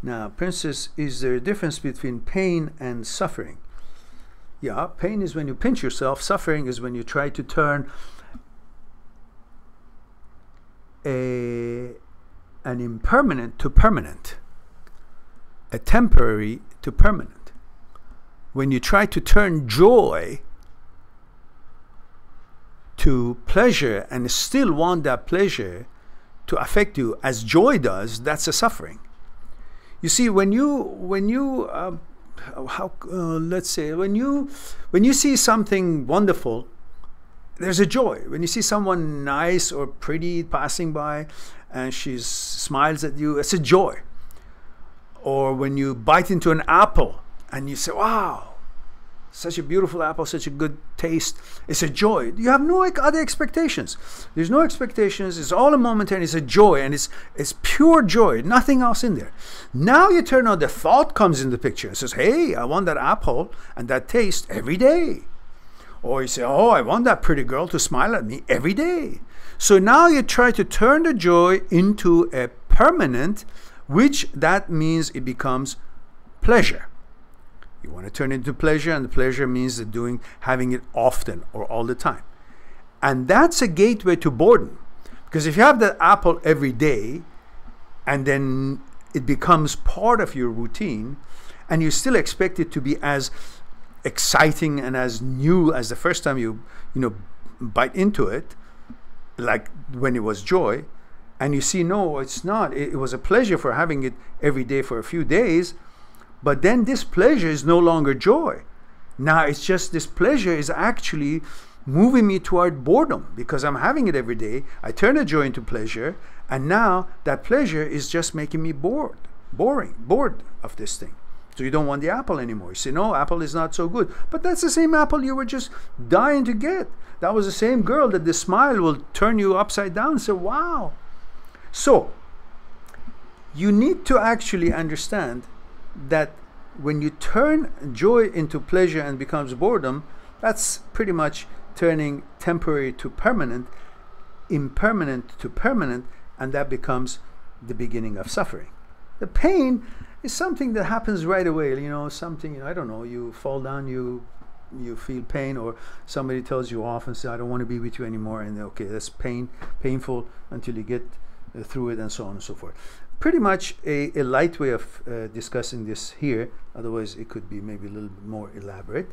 Now, Princess, is there a difference between pain and suffering? Yeah, pain is when you pinch yourself. Suffering is when you try to turn an impermanent to permanent, a temporary to permanent. When you try to turn joy to pleasure and still want that pleasure to affect you as joy does, that's a suffering. You see, when you see something wonderful, there's a joy. When you see someone nice or pretty passing by and she smiles at you, it's a joy. Or when you bite into an apple and you say, wow, such a beautiful apple, such a good taste, it's a joy. You have no other expectations. There's no expectations. It's all a momentary. It's a joy, and it's pure joy, nothing else in there. Now you turn on, the thought comes in the picture and says, hey, I want that apple and that taste every day. Or you say, oh, I want that pretty girl to smile at me every day. So now you try to turn the joy into a permanent, which that means it becomes pleasure. You want to turn it into pleasure, and the pleasure means having it often or all the time. And that's a gateway to boredom. Because if you have that apple every day, and then it becomes part of your routine, and you still expect it to be as exciting and as new as the first time you bite into it, like when it was joy, and you see, no, it's not. It was a pleasure for having it every day for a few days, but then this pleasure is no longer joy. Now it's just this pleasure is actually moving me toward boredom because I'm having it every day. I turn the joy into pleasure, and now that pleasure is just making me bored of this thing. So you don't want the apple anymore. You say, no, apple is not so good. But that's the same apple you were just dying to get. That was the same girl that the smile will turn you upside down and say, wow. So you need to actually understand that when you turn joy into pleasure and becomes boredom, that's pretty much turning temporary to permanent, impermanent to permanent, and that becomes the beginning of suffering. The pain is something that happens right away. Something, I don't know, you fall down, you feel pain, or somebody tells you off and say, I don't want to be with you anymore, and okay, that's painful until you get through it, and so on and so forth. Pretty much a light way of discussing this here, otherwise it could be maybe a little bit more elaborate.